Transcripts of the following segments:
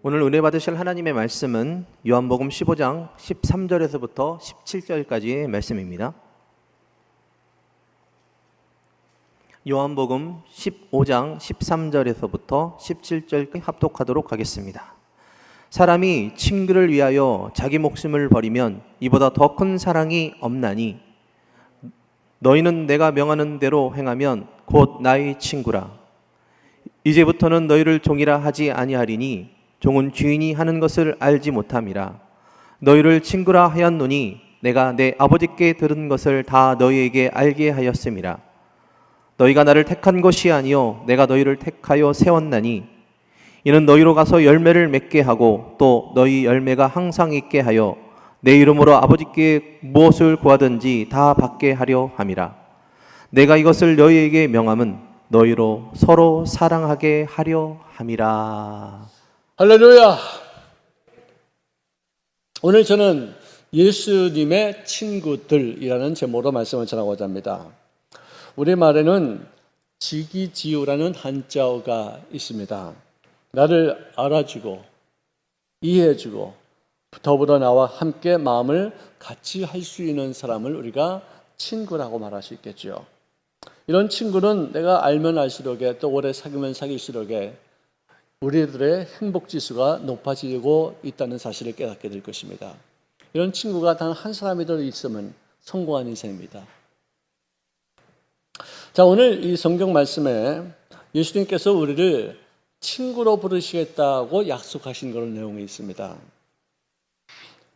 오늘 은혜 받으실 하나님의 말씀은 요한복음 15장 13절에서부터 17절까지의 말씀입니다. 요한복음 15장 13절에서부터 17절까지 합독하도록 하겠습니다. 사람이 친구를 위하여 자기 목숨을 버리면 이보다 더 큰 사랑이 없나니 너희는 내가 명하는 대로 행하면 곧 나의 친구라. 이제부터는 너희를 종이라 하지 아니하리니 종은 주인이 하는 것을 알지 못함이라. 너희를 친구라 하였노니 내가 내 아버지께 들은 것을 다 너희에게 알게 하였음이라. 너희가 나를 택한 것이 아니요 내가 너희를 택하여 세웠나니 이는 너희로 가서 열매를 맺게 하고 또 너희 열매가 항상 있게 하여 내 이름으로 아버지께 무엇을 구하든지 다 받게 하려 함이라. 내가 이것을 너희에게 명함은 너희로 서로 사랑하게 하려 함이라. 할렐루야! 오늘 저는 예수님의 친구들이라는 제목으로 말씀을 전하고자 합니다. 우리말에는 지기지우라는 한자어가 있습니다. 나를 알아주고 이해해주고 더불어 나와 함께 마음을 같이 할 수 있는 사람을 우리가 친구라고 말할 수 있겠죠. 이런 친구는 내가 알면 알수록에 또 오래 사귀면 사귈수록에 우리들의 행복지수가 높아지고 있다는 사실을 깨닫게 될 것입니다. 이런 친구가 단 한 사람이라도 있으면 성공한 인생입니다. 자, 오늘 이 성경 말씀에 예수님께서 우리를 친구로 부르시겠다고 약속하신 그런 내용이 있습니다.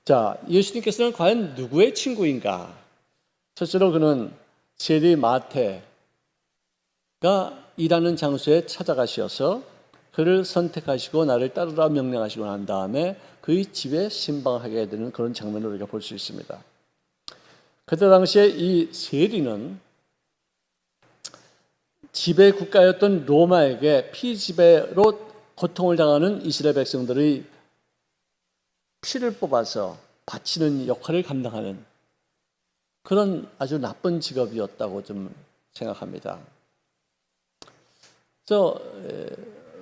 자, 예수님께서는 과연 누구의 친구인가? 첫째로 그는 세리 마태가 일하는 장소에 찾아가셔서 그를 선택하시고 나를 따르라 명령하시고 난 다음에 그의 집에 신방하게 되는 그런 장면을 우리가 볼 수 있습니다. 그때 당시에 이 세리는 지배 국가였던 로마에게 피지배로 고통을 당하는 이스라엘 백성들의 피를 뽑아서 바치는 역할을 감당하는 그런 아주 나쁜 직업이었다고 좀 생각합니다.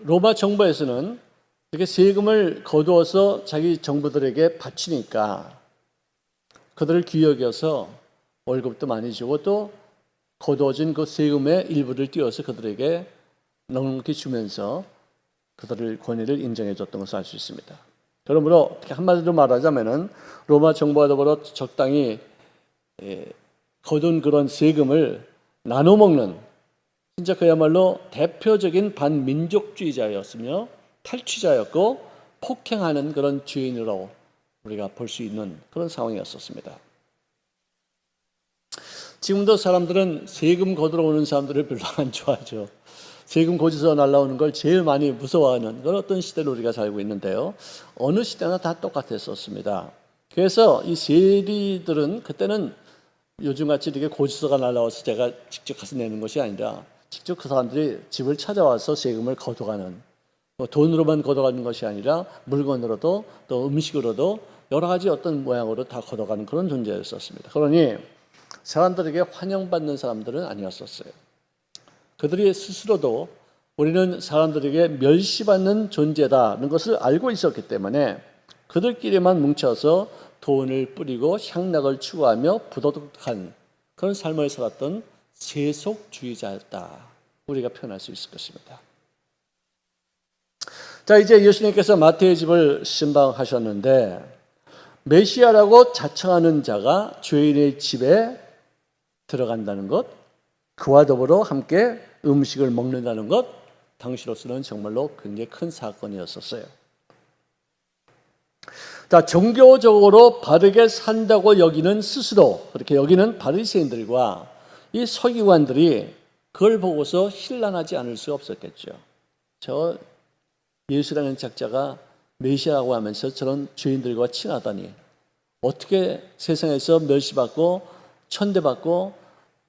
로마 정부에서는 이렇게 세금을 거두어서 자기 정부들에게 바치니까 그들을 귀여겨서 월급도 많이 주고 또 거두어진 그 세금의 일부를 띄워서 그들에게 넉넉히 주면서 그들의 권위를 인정해 줬던 것을 알 수 있습니다. 그러므로 한마디로 말하자면은 로마 정부와 더불어 적당히 거둔 그런 세금을 나눠 먹는 진짜 그야말로 대표적인 반민족주의자였으며 탈취자였고 폭행하는 그런 주인으로 우리가 볼 수 있는 그런 상황이었습니다. 지금도 사람들은 세금 거두러 오는 사람들을 별로 안 좋아하죠. 세금 고지서 날라오는 걸 제일 많이 무서워하는 그런 어떤 시대를 우리가 살고 있는데요. 어느 시대나 다 똑같았었습니다. 그래서 이 세리들은 그때는 요즘같이 이렇게 고지서가 날라와서 제가 직접 가서 내는 것이 아니라 직접 그 사람들이 집을 찾아와서 세금을 거둬가는, 돈으로만 거둬가는 것이 아니라 물건으로도 또 음식으로도 여러 가지 어떤 모양으로 다 거둬가는 그런 존재였었습니다. 그러니 사람들에게 환영받는 사람들은 아니었었어요. 그들이 스스로도 우리는 사람들에게 멸시받는 존재다는 것을 알고 있었기 때문에 그들끼리만 뭉쳐서 돈을 뿌리고 향락을 추구하며 부도덕한 그런 삶을 살았던 세속주의자였다. 우리가 표현할 수 있을 것입니다. 자, 이제 예수님께서 마태의 집을 신방하셨는데 메시아라고 자청하는 자가 죄인의 집에 들어간다는 것, 그와 더불어 함께 음식을 먹는다는 것, 당시로서는 정말로 굉장히 큰 사건이었었어요. 자, 종교적으로 바르게 산다고 여기는 스스로 그렇게 여기는 바리새인들과 이 서기관들이 그걸 보고서 힐난하지 않을 수 없었겠죠. 저 예수라는 작자가 메시아라고 하면서 저런 죄인들과 친하다니 어떻게 세상에서 멸시받고 천대받고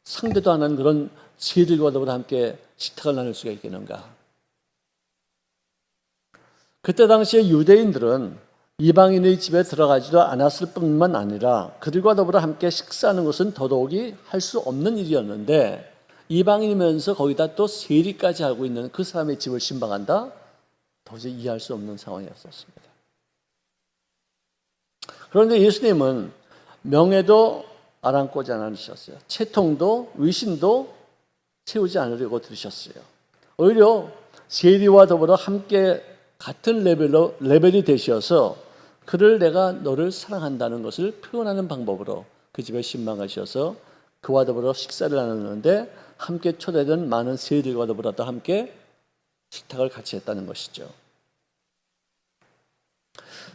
상대도 안 하는 그런 세리들과 더불어 함께 식탁을 나눌 수가 있겠는가. 그때 당시에 유대인들은 이방인의 집에 들어가지도 않았을 뿐만 아니라 그들과 더불어 함께 식사하는 것은 더더욱이 할 수 없는 일이었는데 이방인이면서 거기다 또 세리까지 하고 있는 그 사람의 집을 신방한다? 도저히 이해할 수 없는 상황이었었습니다. 그런데 예수님은 명예도 아랑곳지 않으셨어요. 채통도 위신도 채우지 않으려고 들으셨어요. 오히려 세리와 더불어 함께 같은 레벨이 되셔서 그를 내가 너를 사랑한다는 것을 표현하는 방법으로 그 집에 신방하셔서 그와 더불어 식사를 나누는데 함께 초대된 많은 세리들과 더불어 또 함께 식탁을 같이 했다는 것이죠.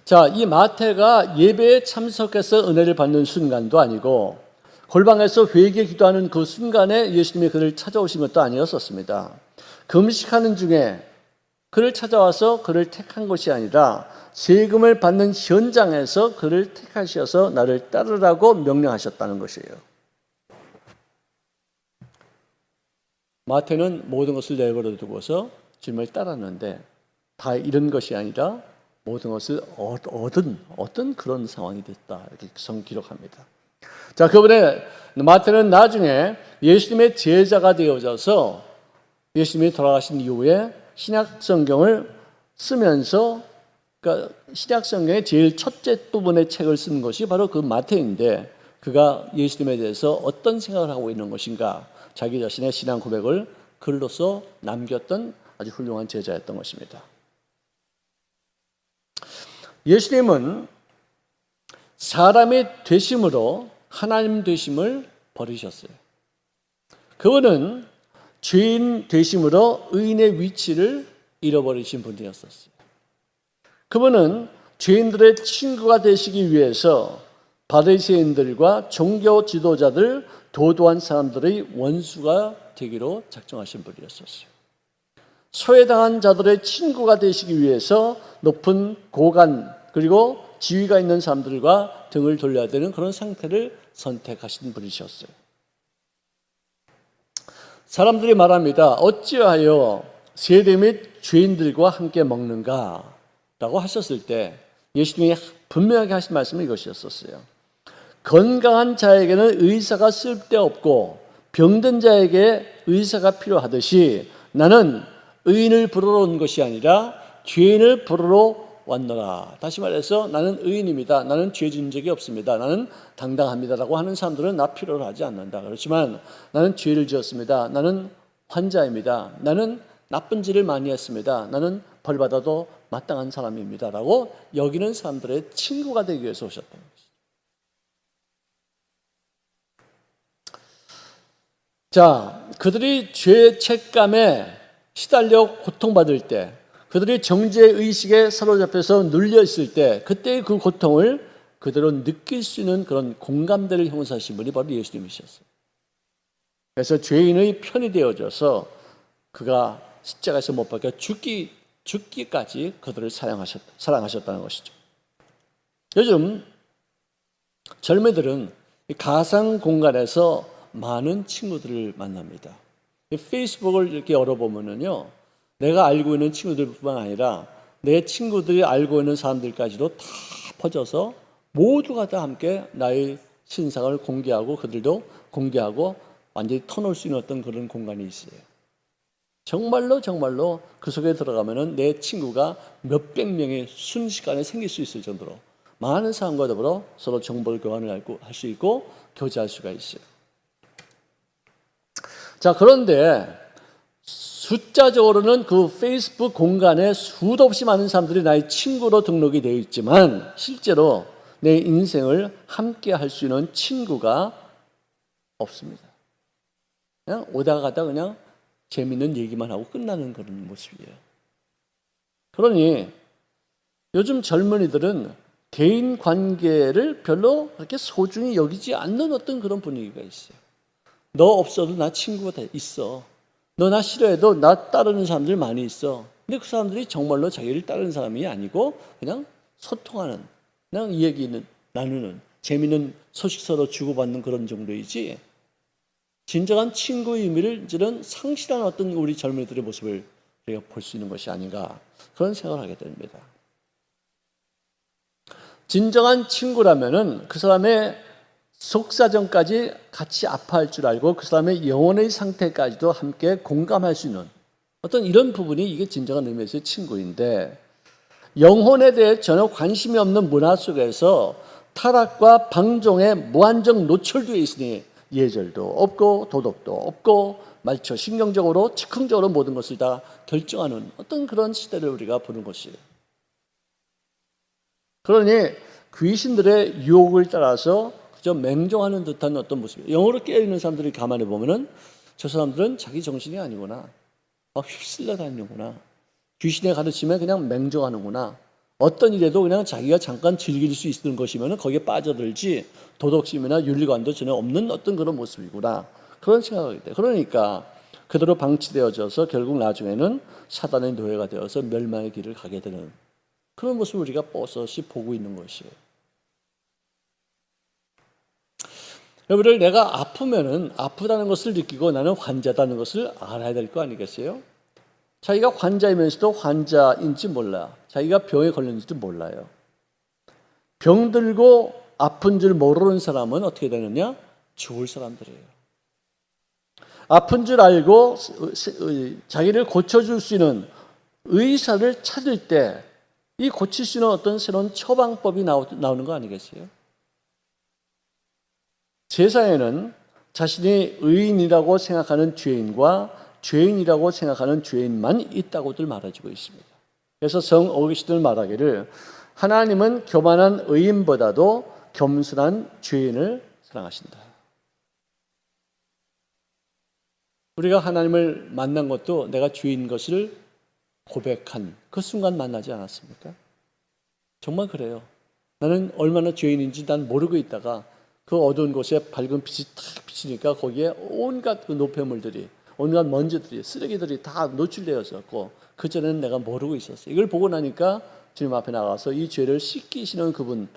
자, 이 마태가 예배에 참석해서 은혜를 받는 순간도 아니고 골방에서 회개 기도하는 그 순간에 예수님이 그를 찾아오신 것도 아니었었습니다. 금식하는 중에 그를 찾아와서 그를 택한 것이 아니라 세금을 받는 현장에서 그를 택하셔서 나를 따르라고 명령하셨다는 것이에요. 마태는 모든 것을 내버려 두고서 주님을 따랐는데 다 이런 것이 아니라 모든 것을 얻은 그런 상황이 됐다. 이렇게 성 기록합니다. 자, 그번에 마태는 나중에 예수님의 제자가 되어져서 예수님이 돌아가신 이후에 신약 성경을 쓰면서 그러니까 신약 성경의 제일 첫째 부분의 책을 쓴 것이 바로 그 마태인데 그가 예수님에 대해서 어떤 생각을 하고 있는 것인가 자기 자신의 신앙 고백을 글로써 남겼던 아주 훌륭한 제자였던 것입니다. 예수님은 사람의 되심으로 하나님 되심을 버리셨어요. 그분은 죄인 되심으로 의인의 위치를 잃어버리신 분이었었어요. 그분은 죄인들의 친구가 되시기 위해서 바리새인들과 종교 지도자들, 도도한 사람들의 원수가 되기로 작정하신 분이었었어요. 소외당한 자들의 친구가 되시기 위해서 높은 고관 그리고 지위가 있는 사람들과 등을 돌려야 되는 그런 상태를 선택하신 분이셨어요. 사람들이 말합니다. 어찌하여 세리 및 죄인들과 함께 먹는가? 라고 하셨을 때 예수님이 분명하게 하신 말씀은 이것이었어요. 건강한 자에게는 의사가 쓸데없고 병든 자에게 의사가 필요하듯이 나는 의인을 부르러 온 것이 아니라 죄인을 부르러 왔노라. 다시 말해서 나는 의인입니다. 나는 죄 지은 적이 없습니다. 나는 당당합니다라고 하는 사람들은 나 필요로 하지 않는다. 그렇지만 나는 죄를 지었습니다. 나는 환자입니다. 나는 나쁜 짓을 많이 했습니다. 나는 벌받아도 마땅한 사람입니다. 라고 여기는 사람들의 친구가 되기 위해서 오셨다는 것이죠. 자, 그들이 죄의 책감에 시달려 고통받을 때 그들이 정죄의 의식에 사로잡혀서 눌려있을 때 그때의 그 고통을 그대로 느낄 수 있는 그런 공감대를 형성하신 분이 바로 예수님이셨어요. 그래서 죄인의 편이 되어져서 그가 십자가에서 못 박혀 죽기까지 그들을 사랑하셨다는 것이죠. 요즘 젊은이들은 가상 공간에서 많은 친구들을 만납니다. 페이스북을 이렇게 열어보면요, 내가 알고 있는 친구들뿐만 아니라 내 친구들이 알고 있는 사람들까지도 다 퍼져서 모두가 다 함께 나의 신상을 공개하고 그들도 공개하고 완전히 터놓을 수 있는 어떤 그런 공간이 있어요. 정말로 그 속에 들어가면은 내 친구가 몇백 명이 순식간에 생길 수 있을 정도로 많은 사람과 더불어 서로 정보를 교환을 할 수 있고 교제할 수가 있어요. 자, 그런데 숫자적으로는 그 페이스북 공간에 수도 없이 많은 사람들이 나의 친구로 등록이 되어 있지만 실제로 내 인생을 함께 할 수 있는 친구가 없습니다. 그냥 오다가 가다 그냥 재밌는 얘기만 하고 끝나는 그런 모습이에요. 그러니 요즘 젊은이들은 개인 관계를 별로 그렇게 소중히 여기지 않는 어떤 그런 분위기가 있어요. 너 없어도 나 친구가 있어. 너 나 싫어해도 나 따르는 사람들 많이 있어. 근데 그 사람들이 정말로 자기를 따르는 사람이 아니고 그냥 소통하는, 그냥 이야기 나누는, 재미있는 소식 서로 주고받는 그런 정도이지 진정한 친구의 의미를 이제는 상실한 어떤 우리 젊은이들의 모습을 우리가 볼 수 있는 것이 아닌가 그런 생각을 하게 됩니다. 진정한 친구라면은 그 사람의 속사정까지 같이 아파할 줄 알고 그 사람의 영혼의 상태까지도 함께 공감할 수 있는 어떤 이런 부분이 이게 진정한 의미에서의 친구인데, 영혼에 대해 전혀 관심이 없는 문화 속에서 타락과 방종에 무한정 노출되어 있으니 예절도 없고 도덕도 없고 말초 신경적으로 즉흥적으로 모든 것을 다 결정하는 어떤 그런 시대를 우리가 보는 것이에요. 그러니 귀신들의 유혹을 따라서 그저 맹종하는 듯한 어떤 모습이에요. 영어로 깨어있는 사람들이 가만히 보면은 저 사람들은 자기 정신이 아니구나, 휩쓸려 다니는구나, 귀신의 가르침에 그냥 맹종하는구나, 어떤 일에도 그냥 자기가 잠깐 즐길 수 있는 것이면 거기에 빠져들지 도덕심이나 윤리관도 전혀 없는 어떤 그런 모습이구나, 그런 생각이 돼요. 그러니까 그대로 방치되어져서 결국 나중에는 사단의 노예가 되어서 멸망의 길을 가게 되는 그런 모습을 우리가 뽀섯이 보고 있는 것이에요. 여러분들, 내가 아프면은 아프다는 것을 느끼고 나는 환자다는 것을 알아야 될 거 아니겠어요? 자기가 환자이면서도 환자인지 몰라, 자기가 병에 걸렸는지도 몰라요. 병들고 아픈 줄 모르는 사람은 어떻게 되느냐? 죽을 사람들이에요. 아픈 줄 알고 자기를 고쳐줄 수 있는 의사를 찾을 때 이 고칠 수 있는 어떤 새로운 처방법이 나오는 거 아니겠어요? 세상에는 자신이 의인이라고 생각하는 죄인과 죄인이라고 생각하는 죄인만 있다고들 말해주고 있습니다. 그래서 성 어거스틴은 말하기를 하나님은 교만한 의인보다도 겸손한 죄인을 사랑하신다. 우리가 하나님을 만난 것도 내가 죄인 것을 고백한 그 순간 만나지 않았습니까? 정말 그래요. 나는 얼마나 죄인인지 난 모르고 있다가 그 어두운 곳에 밝은 빛이 탁 비치니까 거기에 온갖 그 노폐물들이, 온갖 먼지들이, 쓰레기들이 다 노출되었었고 그전에는 내가 모르고 있었어요. 이걸 보고 나니까 주님 앞에 나가서 이 죄를 씻기시는 그분,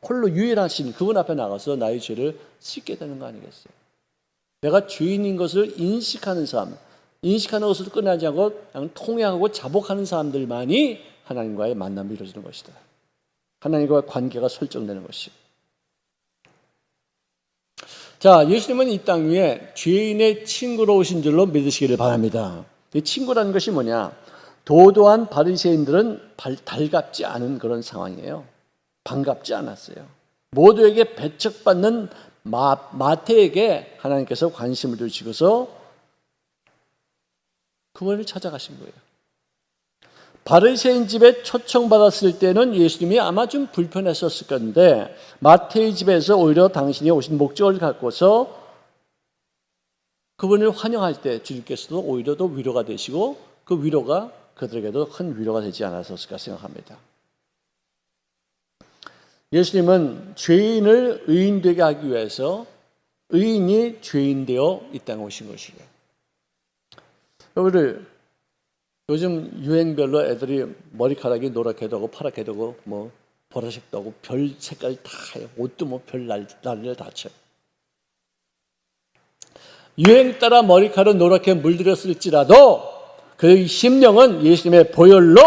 홀로 유일하신 그분 앞에 나가서 나의 죄를 씻게 되는 거 아니겠어요? 내가 죄인인 것을 인식하는 사람, 인식하는 것을 끝나지 않고 그냥 통회하고 자복하는 사람들만이 하나님과의 만남이 이루어지는 것이다. 하나님과의 관계가 설정되는 것이다. 자, 예수님은 이 땅 위에 죄인의 친구로 오신 줄로 믿으시기를 바랍니다. 이 친구라는 것이 뭐냐? 도도한 바리새인들은 달갑지 않은 그런 상황이에요. 반갑지 않았어요. 모두에게 배척받는 마태에게 하나님께서 관심을 두시고서 그분을 찾아가신 거예요. 바리새인 집에 초청받았을 때는 예수님이 아마 좀 불편했었을 건데 마태의 집에서 오히려 당신이 오신 목적을 갖고서 그분을 환영할 때 주님께서도 오히려 더 위로가 되시고 그 위로가 그들에게도 큰 위로가 되지 않았을까 생각합니다. 예수님은 죄인을 의인 되게 하기 위해서 의인이 죄인 되어 이 땅에 오신 것이에요. 여러분들, 요즘 유행별로 애들이 머리카락이 노랗게도 하고 파랗게도 하고 뭐 보라색도 하고 별 색깔 다 해요. 옷도 뭐 별 난리를 다 쳐요. 유행 따라 머리카락을 노랗게 물들였을지라도 그의 심령은 예수님의 보혈로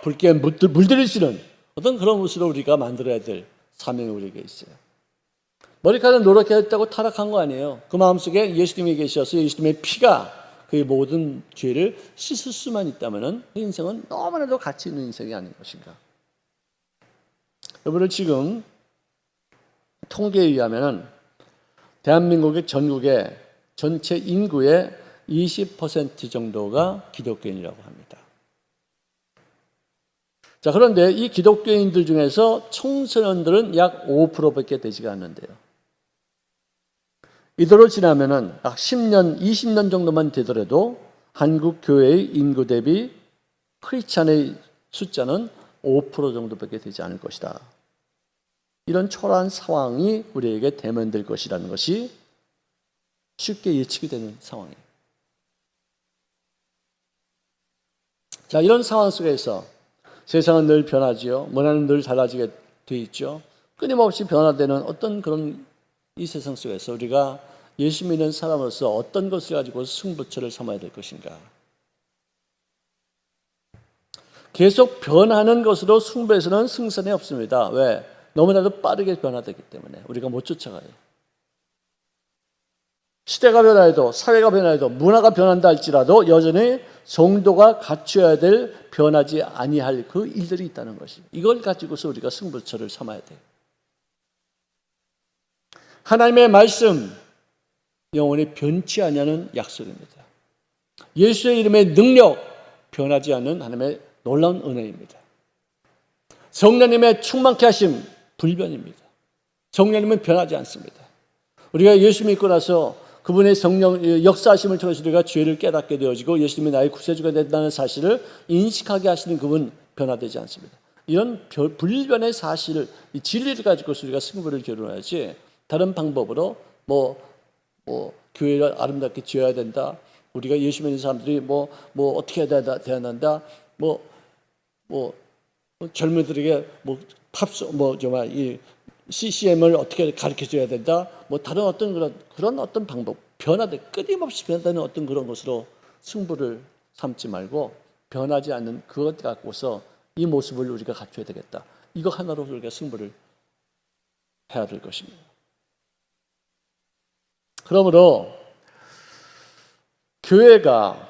붉게 물들이시는 어떤 그런 모습으로 우리가 만들어야 될 사명이 우리에게 있어요. 머리카락을 노랗게 했다고 타락한 거 아니에요. 그 마음속에 예수님이 계셔서 예수님의 피가 그의 모든 죄를 씻을 수만 있다면 그 인생은 너무나도 가치 있는 인생이 아닌 것인가. 여러분들, 지금 통계에 의하면 대한민국의 전국의 전체 인구의 20% 정도가 기독교인이라고 합니다. 자, 그런데 이 기독교인들 중에서 청소년들은 약 5%밖에 되지가 않는데요. 이대로 지나면은 약 10년, 20년 정도만 되더라도 한국 교회의 인구 대비 크리스찬의 숫자는 5% 정도밖에 되지 않을 것이다. 이런 초라한 상황이 우리에게 대면될 것이라는 것이 쉽게 예측이 되는 상황이에요. 자, 이런 상황 속에서 세상은 늘 변하지요. 문화는 늘 달라지게 돼 있죠. 끊임없이 변화되는 어떤 그런 이 세상 속에서 우리가 예수 믿는 사람으로서 어떤 것을 가지고 승부처를 삼아야 될 것인가? 계속 변하는 것으로 승부에서는 승산이 없습니다. 왜? 너무나도 빠르게 변화되기 때문에 우리가 못 쫓아가요. 시대가 변화해도, 사회가 변화해도, 문화가 변한다 할지라도 여전히 성도가 갖춰야 될 변하지 아니할 그 일들이 있다는 것이. 이걸 가지고서 우리가 승부처를 삼아야 돼요. 하나님의 말씀, 영원히 변치 아니하는 약속입니다. 예수의 이름의 능력, 변하지 않는 하나님의 놀라운 은혜입니다. 성령님의 충만케 하심, 불변입니다. 성령님은 변하지 않습니다. 우리가 예수 믿고 나서 그분의 성령 역사하심을 통해서 우리가 죄를 깨닫게 되어지고 예수님이 나의 구세주가 된다는 사실을 인식하게 하시는 그분, 변화되지 않습니다. 이런 불변의 사실을, 이 진리를 가지고 우리가 승부를 겨루어야지 다른 방법으로 교회를 아름답게 지어야 된다. 우리가 예수 믿는 사람들이 어떻게 해야 된다. 젊은이들에게 정말 이 CCM을 어떻게 가르쳐 줘야 된다. 다른 어떤 그런 어떤 방법, 끊임없이 변화되는 어떤 그런 것으로 승부를 삼지 말고 변하지 않는 그것 갖고서 이 모습을 우리가 갖춰야 되겠다. 이거 하나로 우리가 승부를 해야 될 것입니다. 그러므로 교회가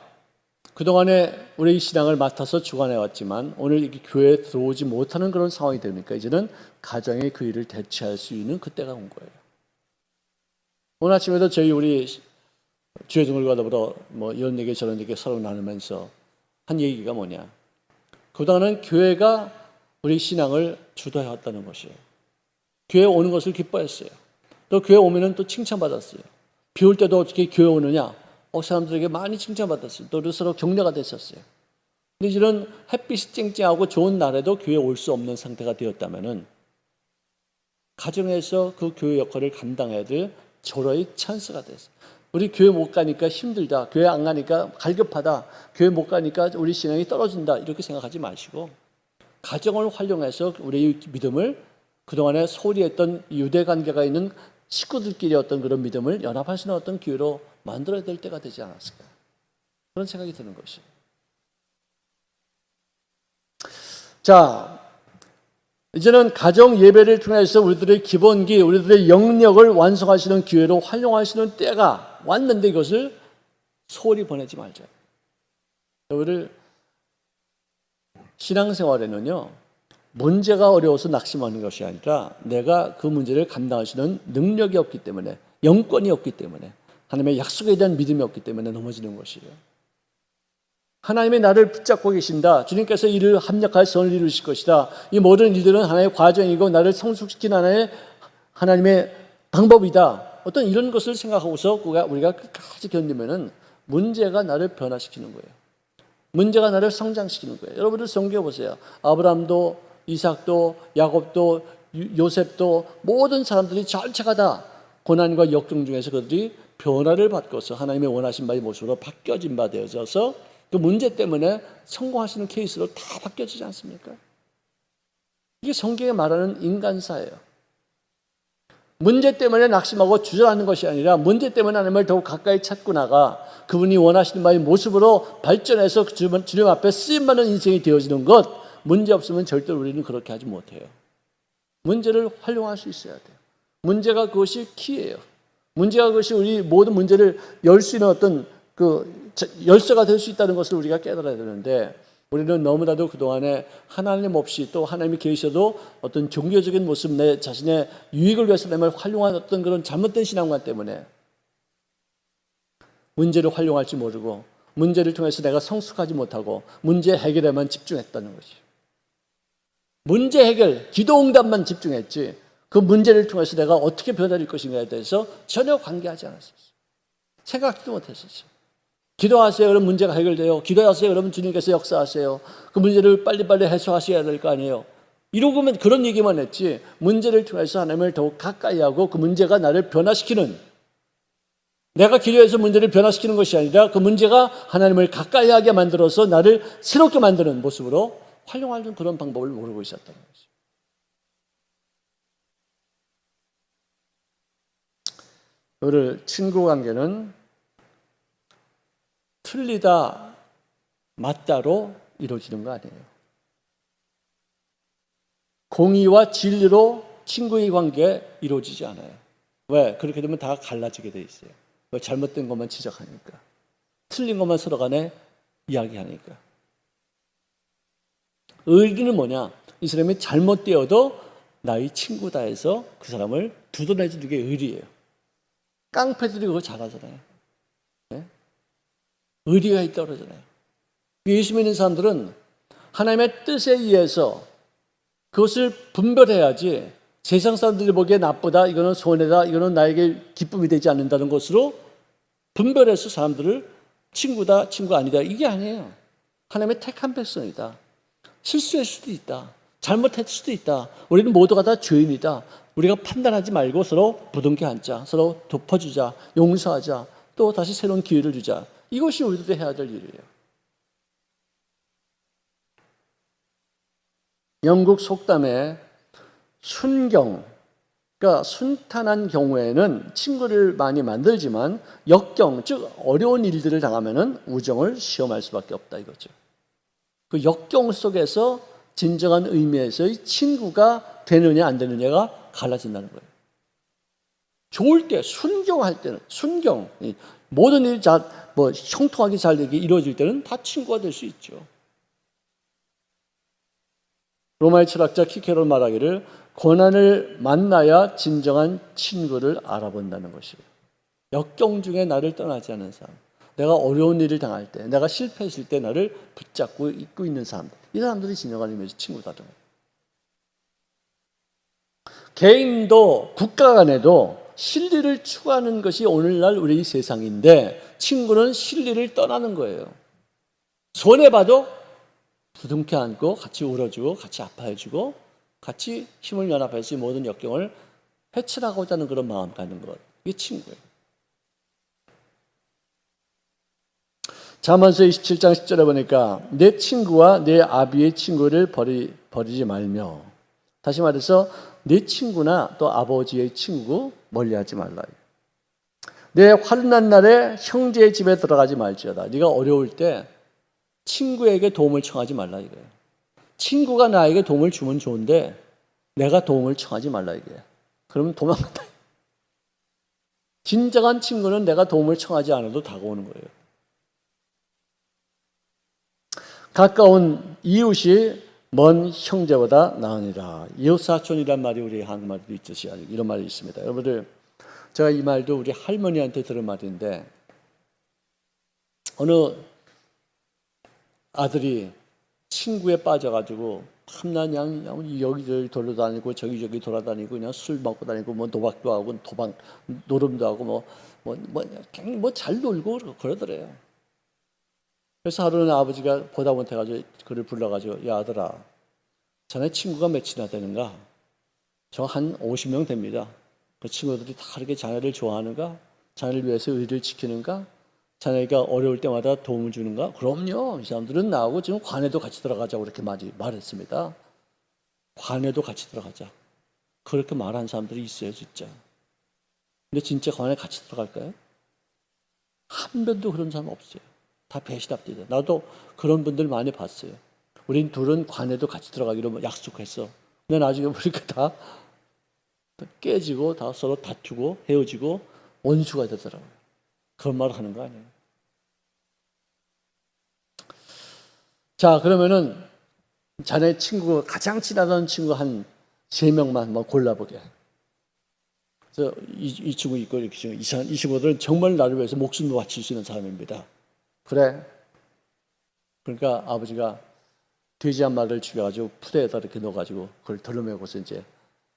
그동안에 우리 신앙을 맡아서 주관해왔지만 오늘 이렇게 교회에 들어오지 못하는 그런 상황이 되니까 이제는 가정의 그 일을 대체할 수 있는 그때가 온 거예요. 오늘 아침에도 우리 주여정을과 더불어 이런 얘기 저런 얘기 서로 나누면서 한 얘기가 뭐냐. 그동안은 교회가 우리 신앙을 주도해왔다는 것이에요. 교회에 오는 것을 기뻐했어요. 또 교회 오면은 또 칭찬받았어요. 비 올 때도 어떻게 교회 오느냐? 사람들에게 많이 칭찬받았어요. 또 서로 격려가 됐었어요. 근데 이런 햇빛이 쨍쨍하고 좋은 날에도 교회에 올 수 없는 상태가 되었다면은 가정에서 그 교회 역할을 감당해야 될 절호의 찬스가 됐어요. 우리 교회 못 가니까 힘들다. 교회 안 가니까 갈급하다. 교회 못 가니까 우리 신앙이 떨어진다. 이렇게 생각하지 마시고 가정을 활용해서 우리의 믿음을 그동안에 소홀히 했던 유대 관계가 있는 식구들끼리 어떤 그런 믿음을 연합할 수 있는 어떤 기회로 만들어야 될 때가 되지 않았을까. 그런 생각이 드는 것이에요. 자, 이제는 가정 예배를 통해서 우리들의 기본기, 우리들의 영역을 완성하시는 기회로 활용하시는 때가 왔는데 이것을 소홀히 보내지 말자. 우리를 신앙생활에는요, 문제가 어려워서 낙심하는 것이 아니라 내가 그 문제를 감당하시는 능력이 없기 때문에, 영권이 없기 때문에, 하나님의 약속에 대한 믿음이 없기 때문에 넘어지는 것이에요. 하나님이 나를 붙잡고 계신다. 주님께서 이를 합력할 선을 이루실 것이다. 이 모든 일들은 하나의 과정이고 나를 성숙시키는 하나님의 방법이다. 어떤 이런 것을 생각하고서 우리가 끝까지 견디면은 문제가 나를 변화시키는 거예요. 문제가 나를 성장시키는 거예요. 여러분들 성경에 보세요. 아브라함도 이삭도 야곱도 요셉도 모든 사람들이 전체가 다 고난과 역경 중에서 그들이 변화를 받고서 하나님의 원하신 바의 모습으로 바뀌어진 바 되어져서 그 문제 때문에 성공하시는 케이스로 다 바뀌어지지 않습니까? 이게 성경에 말하는 인간사예요. 문제 때문에 낙심하고 주저하는 것이 아니라 문제 때문에 하나님을 더욱 가까이 찾고 나가 그분이 원하시는 바의 모습으로 발전해서 주님 앞에 쓰임받는 인생이 되어지는 것, 문제 없으면 절대로 우리는 그렇게 하지 못해요. 문제를 활용할 수 있어야 돼요. 문제가 그것이 키예요. 문제가 그것이 우리 모든 문제를 열 수 있는 어떤 열쇠가 될 수 있다는 것을 우리가 깨달아야 되는데 우리는 너무나도 그동안에 하나님 없이 또 하나님이 계셔도 어떤 종교적인 모습, 내 자신의 유익을 위해서 하나님을 활용한 어떤 그런 잘못된 신앙관 때문에 문제를 활용할지 모르고 문제를 통해서 내가 성숙하지 못하고 문제 해결에만 집중했다는 것이에요. 문제 해결, 기도 응답만 집중했지 그 문제를 통해서 내가 어떻게 변화될 것인가에 대해서 전혀 관계하지 않았었어요. 생각도 못했었어요. 기도하세요. 그럼 문제가 해결돼요. 기도하세요. 그러면 주님께서 역사하세요. 그 문제를 빨리빨리 해소하셔야 될 거 아니에요. 이러고만 그런 얘기만 했지 문제를 통해서 하나님을 더욱 가까이 하고 그 문제가 나를 변화시키는, 내가 기도해서 문제를 변화시키는 것이 아니라 그 문제가 하나님을 가까이 하게 만들어서 나를 새롭게 만드는 모습으로 활용하는 그런 방법을 모르고 있었다는 거죠. 오늘 친구 관계는 틀리다, 맞다로 이루어지는 거 아니에요. 공의와 진리로 친구의 관계 이루어지지 않아요. 왜? 그렇게 되면 다 갈라지게 돼 있어요. 잘못된 것만 지적하니까. 틀린 것만 서로 간에 이야기하니까. 의리는 뭐냐? 이 사람이 잘못되어도 나의 친구다 해서 그 사람을 두드려 주는 게 의리예요. 깡패들이 그거 잘하잖아요. 네? 의리가 있다고 그러잖아요. 예수 믿는 사람들은 하나님의 뜻에 의해서 그것을 분별해야지 세상 사람들이 보기에 나쁘다, 이거는 손해다, 이거는 나에게 기쁨이 되지 않는다는 것으로 분별해서 사람들을 친구다, 친구 아니다, 이게 아니에요. 하나님의 택한 백성이다. 실수할 수도 있다. 잘못할 수도 있다. 우리는 모두가 다 죄인이다. 우리가 판단하지 말고 서로 부둥켜 앉자. 서로 덮어주자. 용서하자. 또 다시 새로운 기회를 주자. 이것이 우리들이 해야 될 일이에요. 영국 속담에 순경, 그러니까 순탄한 경우에는 친구를 많이 만들지만 역경, 즉 어려운 일들을 당하면은 우정을 시험할 수밖에 없다 이거죠. 그 역경 속에서 진정한 의미에서의 친구가 되느냐 안 되느냐가 갈라진다는 거예요. 좋을 때, 순경할 때는 순경, 모든 일이 형통하게 잘 되게 이루어질 때는 다 친구가 될 수 있죠. 로마의 철학자 키케로 말하기를 고난을 만나야 진정한 친구를 알아본다는 것이에요. 역경 중에 나를 떠나지 않는 사람, 내가 어려운 일을 당할 때, 내가 실패했을 때 나를 붙잡고 있고 있는 사람들, 이 사람들이 진정한 의미에서 친구다는 거예요. 개인도 국가 간에도 실리를 추구하는 것이 오늘날 우리 세상인데 친구는 실리를 떠나는 거예요. 손해봐도 부둥켜 안고 같이 울어주고 같이 아파해주고 같이 힘을 연합해서 모든 역경을 해치라고자 하는 그런 마음 갖는 것, 이게 친구예요. 잠언서 27장 10절에 보니까 내 친구와 내 아비의 친구를 버리지 말며, 다시 말해서 내 친구나 또 아버지의 친구 멀리하지 말라. 내 환난 날에 형제의 집에 들어가지 말지어다. 네가 어려울 때 친구에게 도움을 청하지 말라 이거예요. 친구가 나에게 도움을 주면 좋은데 내가 도움을 청하지 말라 이거예요. 그러면 도망간다. 진정한 친구는 내가 도움을 청하지 않아도 다가오는 거예요. 가까운 이웃이 먼 형제보다 나으니라. 이웃사촌이란 말이 우리 한국말에도 있듯이 이런 말이 있습니다. 여러분들, 제가 이 말도 우리 할머니한테 들은 말인데, 어느 아들이 친구에 빠져가지고 밤낮 여기저기 돌아다니고 저기저기 돌아다니고 그냥 술 먹고 다니고 뭐 도박도 하고 도박 노름도 하고 뭐 잘 놀고 그러더래요. 그래서 하루는 아버지가 보다 못해가지고 그를 불러가지고, 야 아들아, 자네 친구가 몇이나 되는가? 저 한 50명 됩니다. 그 친구들이 다 그렇게 자네를 좋아하는가? 자네를 위해서 의리를 지키는가? 자네가 어려울 때마다 도움을 주는가? 그럼요. 이 사람들은 나하고 지금 관에도 같이 들어가자고 그렇게 말했습니다. 관에도 같이 들어가자. 그렇게 말한 사람들이 있어요, 진짜. 근데 진짜 관에 같이 들어갈까요? 한 번도 그런 사람 없어요. 다 배신합니다. 나도 그런 분들 많이 봤어요. 우린 둘은 관에도 같이 들어가기로 약속했어. 근데 나중에 보니까 다 깨지고 다 서로 다투고 헤어지고 원수가 되더라고요. 그런 말을 하는 거 아니에요. 자, 그러면은 자네 친구, 가장 친하던 친구 한 3명만 골라보게. 그래서 이 친구 있고 이 친구들은 정말 나를 위해서 목숨도 바칠 수 있는 사람입니다. 그래. 그러니까 아버지가 돼지 한 마리를 죽여가지고 푸대에다 이렇게 넣어가지고 그걸 들러매고서 이제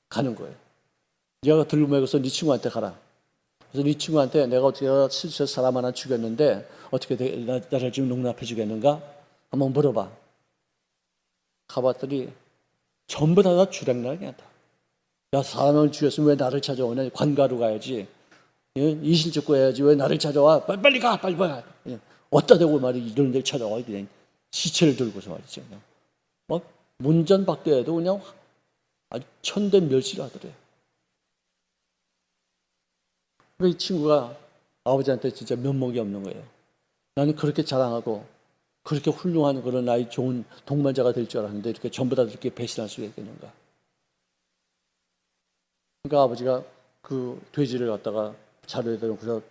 가는 거예요. 네가 들러매고서 네 친구한테 가라. 그래서 네 친구한테 내가 어떻게 실수해서 사람 하나 죽였는데 어떻게 나를 지금 용납해 주겠는가? 한번 물어봐. 가봤더니 전부 다 주랭나 그냥 다. 야, 사람을 죽였으면 왜 나를 찾아오냐? 관가로 가야지. 이실직고 해야지. 왜 나를 찾아와? 빨리 가, 빨리 가. 어디다 대고 말이 이런 데를 찾아와. 그냥 시체를 들고서 말이죠. 그냥. 막 문전박대해도 그냥 아주 천대멸시를 하더래요. 이 친구가 아버지한테 진짜 면목이 없는 거예요. 나는 그렇게 자랑하고 그렇게 훌륭한 그런 아이 좋은 동반자가 될 줄 알았는데 이렇게 전부 다 이렇게 배신할 수 있겠는가. 그러니까 아버지가 그 돼지를 갖다가 자루에다 놓고서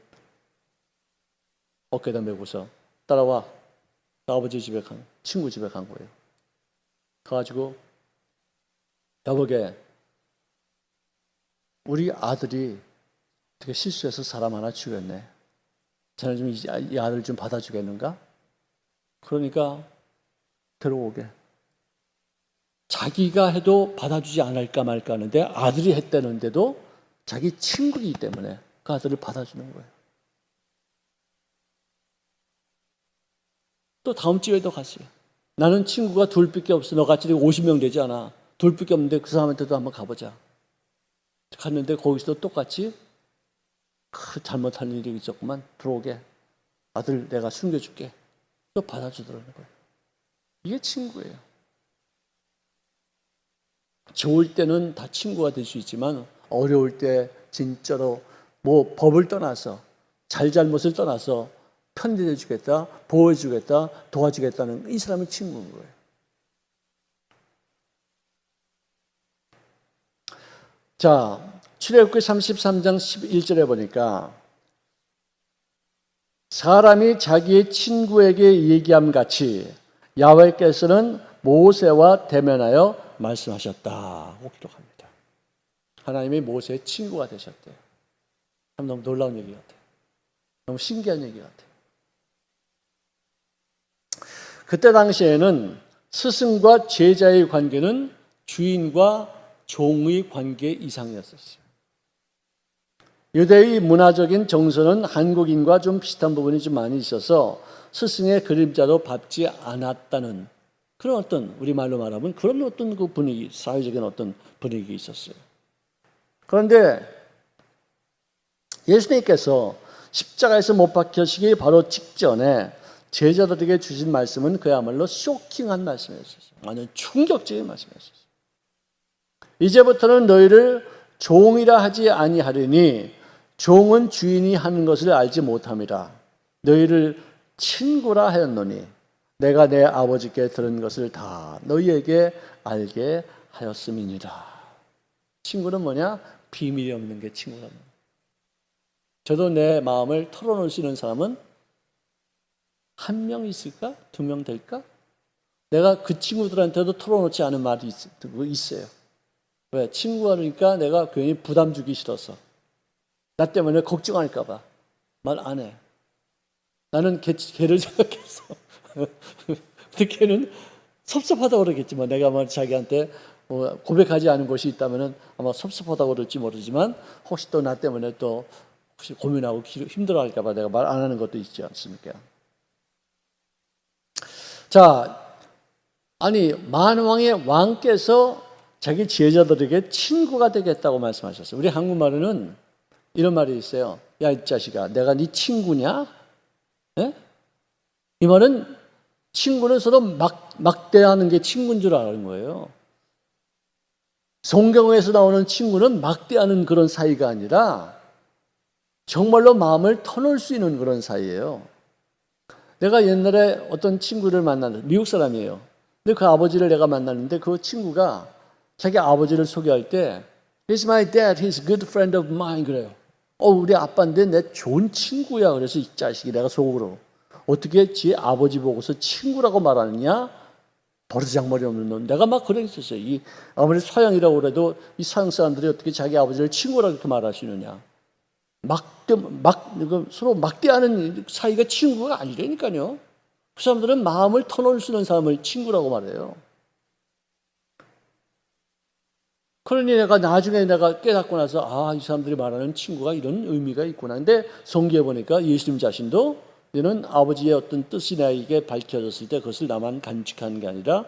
어깨에다 메고서 따라와. 그 아버지 친구 집에 간 거예요. 가가지고 여보게, 우리 아들이 어떻게 실수해서 사람 하나 죽였네. 자네 좀 이 아들 좀 받아주겠는가? 그러니까 들어오게. 자기가 해도 받아주지 않을까 말까 하는데 아들이 했다는데도 자기 친구이기 때문에 그 아들을 받아주는 거예요. 또 다음 주에도 갔어요. 나는 친구가 둘밖에 없어. 너같이 50명 되지 않아. 둘밖에 없는데 그 사람한테도 한번 가보자. 갔는데 거기서도 똑같이 잘못한 일이 있었구만. 들어오게. 아들 내가 숨겨줄게. 또 받아주더라는 거예요. 이게 친구예요. 좋을 때는 다 친구가 될 수 있지만 어려울 때 진짜로 뭐 법을 떠나서 잘잘못을 떠나서 편들해 주겠다, 보호해 주겠다, 도와주겠다는 이 사람은 친구인 거예요. 자, 출애굽기 33장 11절에 보니까 사람이 자기의 친구에게 얘기함 같이 야훼께서는 모세와 대면하여 말씀하셨다고 기록합니다. 하나님이 모세의 친구가 되셨대요. 참 너무 놀라운 얘기 같아요. 너무 신기한 얘기 같아요. 그때 당시에는 스승과 제자의 관계는 주인과 종의 관계 이상이었었어요. 유대의 문화적인 정서는 한국인과 좀 비슷한 부분이 좀 많이 있어서 스승의 그림자도 밟지 않았다는 그런 어떤, 우리말로 말하면 그런 어떤 그 분위기, 사회적인 어떤 분위기 있었어요. 그런데 예수님께서 십자가에서 못 박히시기 바로 직전에 제자들에게 주신 말씀은 그야말로 쇼킹한 말씀이었어요. 완전 충격적인 말씀이었어요. 이제부터는 너희를 종이라 하지 아니하리니 종은 주인이 하는 것을 알지 못함이라. 너희를 친구라 하였노니 내가 내 아버지께 들은 것을 다 너희에게 알게 하였음이니라. 친구는 뭐냐? 비밀이 없는 게 친구라는 거예요. 저도 내 마음을 털어놓을 수 있는 사람은 한 명 있을까? 2명 될까? 내가 그 친구들한테도 털어놓지 않은 말이 있어요. 왜? 친구가 그러니까 내가 괜히 부담 주기 싫어서. 나 때문에 걱정할까 봐. 말 안 해. 나는 걔를 생각해서. 근데 걔는 섭섭하다고 그러겠지만 내가 뭐 자기한테 고백하지 않은 것이 있다면 아마 섭섭하다고 그럴지 모르지만 혹시 또 나 때문에 또 혹시 고민하고 힘들어할까 봐 내가 말 안 하는 것도 있지 않습니까? 자, 아니 만왕의 왕께서 자기 제자들에게 친구가 되겠다고 말씀하셨어요. 우리 한국말에는 이런 말이 있어요. 야, 이 자식아, 내가 네 친구냐? 예? 이 말은 친구는 서로 막대하는 게 친구인 줄 아는 거예요. 성경에서 나오는 친구는 막대하는 그런 사이가 아니라 정말로 마음을 터놓을 수 있는 그런 사이예요. 내가 옛날에 어떤 친구를 만났는데 미국 사람이에요. 근데 그 아버지를 내가 만났는데 그 친구가 자기 아버지를 소개할 때 He's my dad, he's a good friend of mine 그래요. 우리 아빠인데 내 좋은 친구야. 그래서 이 자식이 내가 속으로 어떻게 지 아버지 보고서 친구라고 말하느냐? 버르장머리 없는 놈. 내가 막 그랬었어요. 이 아무리 서양이라고 그래도 이 서양 사람들이 어떻게 자기 아버지를 친구라고 이렇게 말하시느냐? 서로 막대하는 사이가 친구가 아니라니까요. 그 사람들은 마음을 터놓을 수 있는 사람을 친구라고 말해요. 그러니 내가 나중에 내가 깨닫고 나서 이 사람들이 말하는 친구가 이런 의미가 있구나. 근데 성경에 보니까 예수님 자신도 너는 아버지의 어떤 뜻이 나에게 밝혀졌을 때 그것을 나만 간직하는 게 아니라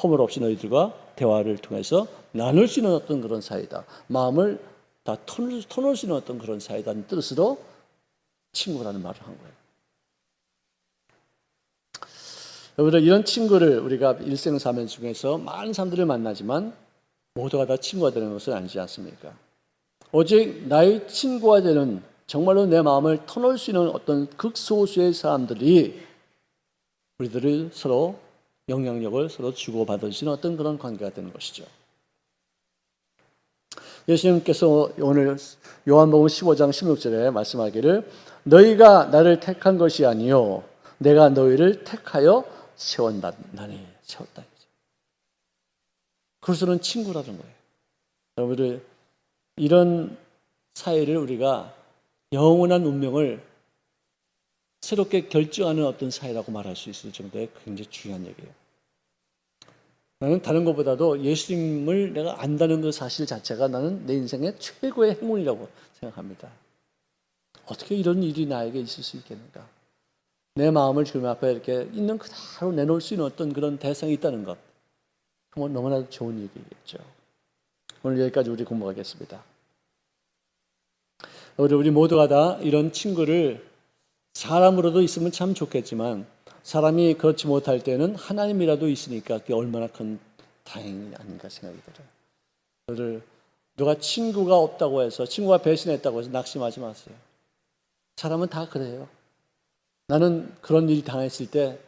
허물 없이 너희들과 대화를 통해서 나눌 수 있는 어떤 그런 사이다. 마음을 다 터놓을 수 있는 어떤 그런 사이다는 뜻으로 친구라는 말을 한 거예요. 여러분들 이런 친구를 우리가 일생사면 중에서 많은 사람들을 만나지만 모두가 다 친구가 되는 것은 아니지 않습니까? 오직 나의 친구가 되는 정말로 내 마음을 터놓을 수 있는 어떤 극소수의 사람들이 우리들을 서로 영향력을 서로 주고받을 수 있는 어떤 그런 관계가 되는 것이죠. 예수님께서 오늘 요한복음 15장 16절에 말씀하기를 너희가 나를 택한 것이 아니요 내가 너희를 택하여 세웠나니 세웠다. 그래서는 친구라는 거예요. 여러분들, 이런 사이를 우리가 영원한 운명을 새롭게 결정하는 어떤 사이라고 말할 수 있을 정도의 굉장히 중요한 얘기예요. 나는 다른 것보다도 예수님을 내가 안다는 그 사실 자체가 나는 내 인생의 최고의 행운이라고 생각합니다. 어떻게 이런 일이 나에게 있을 수 있겠는가? 내 마음을 주님 앞에 이렇게 있는 그대로 내놓을 수 있는 어떤 그런 대상이 있다는 것, 정말 너무나도 좋은 일이겠죠. 오늘 여기까지 우리 공부하겠습니다. 우리 모두가 다 이런 친구를 사람으로도 있으면 참 좋겠지만 사람이 그렇지 못할 때는 하나님이라도 있으니까 그게 얼마나 큰 다행이 아닌가 생각이 들어요. 누가 친구가 없다고 해서, 친구가 배신했다고 해서 낙심하지 마세요. 사람은 다 그래요. 나는 그런 일이 당했을 때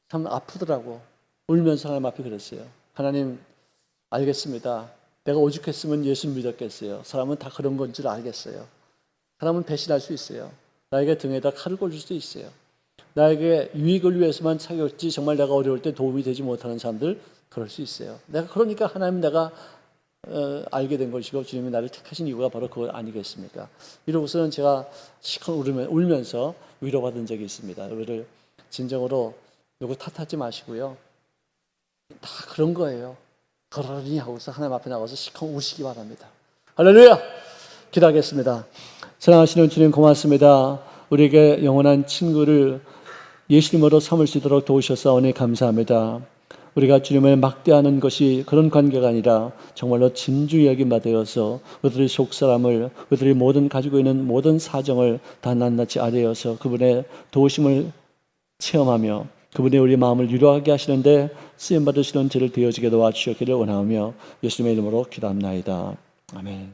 참 아프더라고. 울면서 하나님 앞에 그랬어요. 하나님, 알겠습니다. 내가 오죽했으면 예수 믿었겠어요. 사람은 다 그런 건 줄 알겠어요. 사람은 배신할 수 있어요. 나에게 등에다 칼을 꽂을 수도 있어요. 나에게 유익을 위해서만 사귀었지 정말 내가 어려울 때 도움이 되지 못하는 사람들, 그럴 수 있어요. 내가 그러니까 하나님 내가 알게 된 것이고 주님이 나를 택하신 이유가 바로 그거 아니겠습니까? 이러고서는 제가 시컷 울면서 위로받은 적이 있습니다. 여러분들, 진정으로 누구 탓하지 마시고요. 다 그런 거예요. 그러니 하고서 하나님 앞에 나가서 시컷 우시기 바랍니다. 할렐루야! 기도하겠습니다. 사랑하시는 주님, 고맙습니다. 우리에게 영원한 친구를 예수님으로 삼을 수 있도록 도우셔서 감사합니다. 우리가 주님을 막대하는 것이 그런 관계가 아니라 정말로 진주 여김받아서 그들의 속사람을, 그들이 모든 가지고 있는 모든 사정을 다 낱낱이 아뢰어서 그분의 도우심을 체험하며 그분의 우리 마음을 위로하게 하시는데 쓰임받으시는 죄를 되어지게 도와주시기를 원하며 예수님의 이름으로 기도합나이다. 아멘.